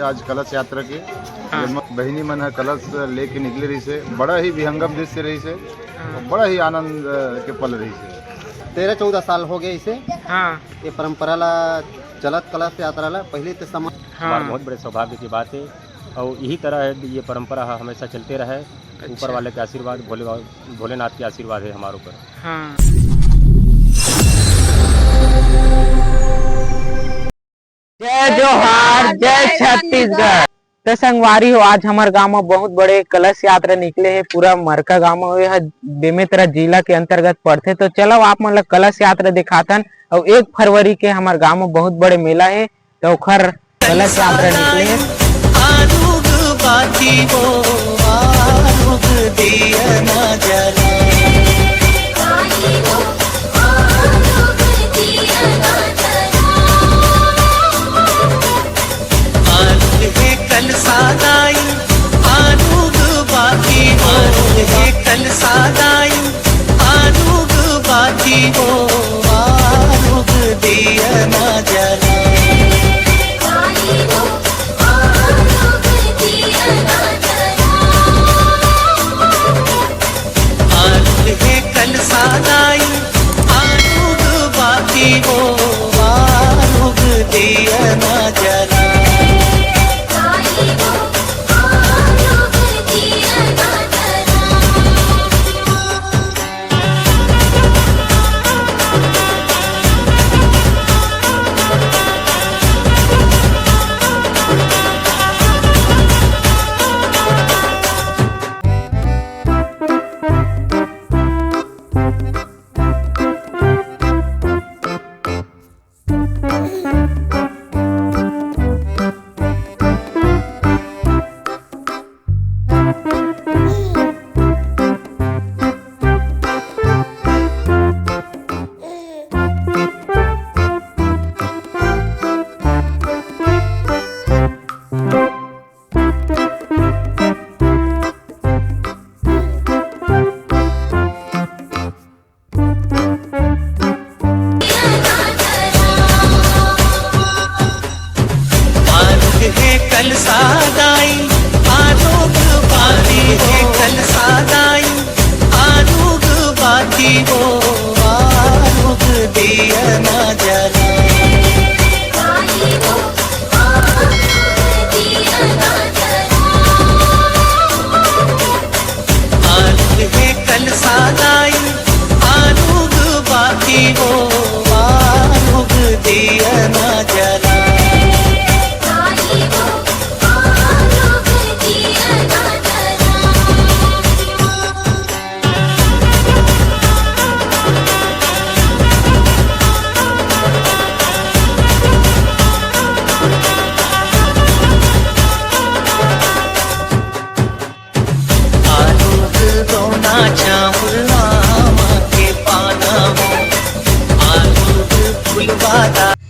आज कलश यात्रा के बहिनी मन है कलश लेके निकले रही से बड़ा ही विहंगम दृश्य रही से बड़ा ही आनंद के पल रही से 13-14 साल हो गए इसे हाँ ये परंपरा ला चलत कलश यात्रा ला पहले तो समय हमारे बहुत बड़े सौभाग्य की बात है और यही तरह है ये परंपरा हमेशा चलते रहे। ऊपर वाले के आशीर्वाद भोलेनाथ के आशीर्वाद है हमारे ऊपर। हाँ जय जोहार, जय छत्तीसगढ़। तो संगवारी हो, आज हमारे गांव में बहुत बड़े कलश यात्रा निकले है। पूरा मरका गांव में यह बेमेतरा जिला के अंतर्गत पड़ते। तो चलो आप मतलब कलश यात्रा दिखाथन। और 1 फरवरी के हमारे गांव में बहुत बड़े मेला है तो खर कलश यात्रा निकले है।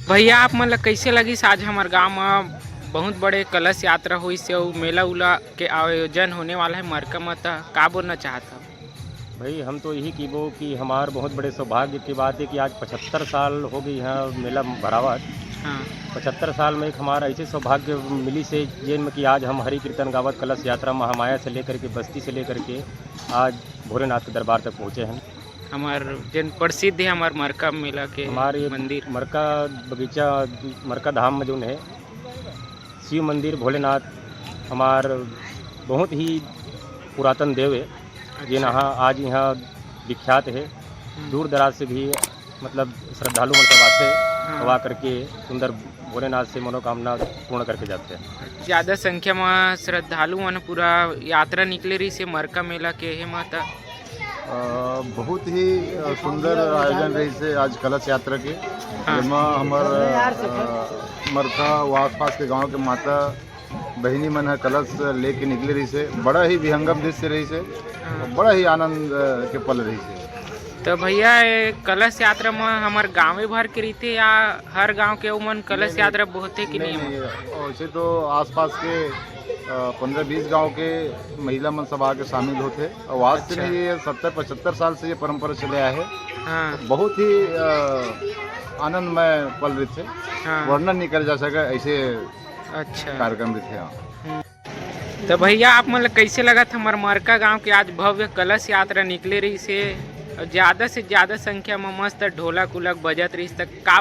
भैया आप मतलब कैसे लगी आज हमारे गांव में बहुत बड़े कलश यात्रा हुई से और मेला उला के आयोजन होने वाला है मरका में, का बोलना चाहता भाई हम तो यही की वो कि हमारे बहुत बड़े सौभाग्य की बात है कि आज 75 साल हो गई यहाँ मेला भरावत। हाँ 75 साल में एक हमारा ऐसे सौभाग्य मिली से जिनमें कि आज हम हरि कीर्तन गावत कलश यात्रा महामाया से लेकर के बस्ती से लेकर के आज भोलेनाथ के दरबार तक पहुँचे हैं। हमार जन प्रसिद्ध है हमारे मरका मेला के हमारे मंदिर मरका बगीचा मरका धाम में जो है शिव मंदिर भोलेनाथ हमार बहुत ही पुरातन देव है। ये यहाँ आज यहाँ विख्यात है। दूर दराज से भी मतलब श्रद्धालु मतलब आते हवा करके सुंदर भोलेनाथ से मनोकामना पूर्ण करके जाते हैं। ज़्यादा संख्या में श्रद्धालु मन पूरा यात्रा निकले रही से मरका मेला के है माता। बहुत ही सुंदर आयोजन रही से आज कलश यात्रा के हमार मरका व आसपास के गांव के माता बहिनी मन है कलश लेके निकले रही से बड़ा ही विहंगम दृश्य रही से बड़ा ही आनंद के पल रही से। तो भैया कलश यात्रा में हमारे गाँव भर के रहते या हर गांव के उमन कलश यात्रा बहुत है कि नहीं? वैसे तो आसपास के 15-20 गांव के महिला मन सब आके शामिल होते और आज से नहीं ये 70-75 साल से ये परंपरा चले आया है। हाँ। बहुत ही आनंदमय पल रहे थे। हाँ। वर्णन नहीं कर जा सका ऐसे अच्छा। कार्यक्रम भी थे। तो भैया आप मतलब कैसे लगा था हमारे मरका गांव के आज भव्य कलश यात्रा निकले रही से ज्यादा से ज्यादा संख्या में मस्त ढोलक उलक बजत रही तक का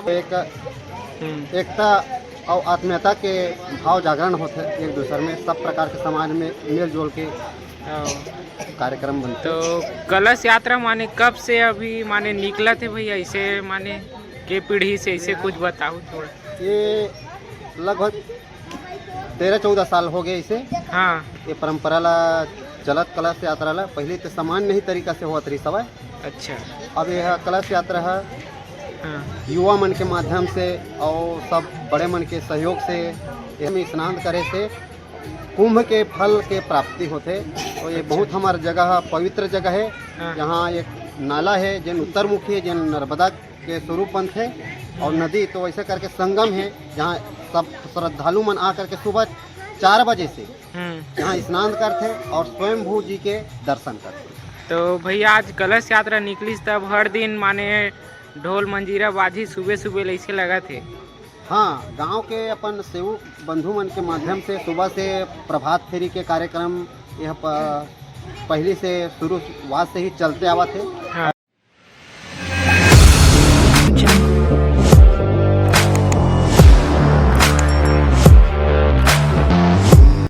एकता और आत्मीयता के भाव जागरण होते एक दूसरे में, सब प्रकार के समाज में मिल जुल के कार्यक्रम बनते। तो कलश यात्रा माने कब से अभी माने निकला थे भैया, इसे माने के पीढ़ी से इसे कुछ बताओ थोड़ा। ये लगभग 13-14 साल हो गए इसे। हाँ ये परंपरा ला चलत कलश यात्रा ला पहले तो सामान्य ही तरीका से होत रही सवय। अच्छा। अब यह कलश यात्रा है हाँ युवा मन के माध्यम से और सब बड़े मन के सहयोग से इसमें स्नान करे से कुंभ के फल के प्राप्ति होते। और ये बहुत हमार जगह पवित्र जगह है। हाँ। यहाँ एक नाला है जिन उत्तरमुखी है, जिन नर्मदा के स्वरूप पंथ है, और नदी तो ऐसे करके संगम है जहाँ सब श्रद्धालु मन आकर के सुबह 4 बजे से यहाँ स्नान करते और स्वयंभू जी के दर्शन करते। तो भैया आज कलश यात्रा निकली तब हर दिन माने ढोल मंजीरा बाजी सुबह सुबह ऐसे लगा थे। हाँ, गांव के अपन सेवक बंधु मन के माध्यम से सुबह से प्रभात फेरी के कार्यक्रम यह पहले से शुरुआत से ही चलते आवा थे। हाँ।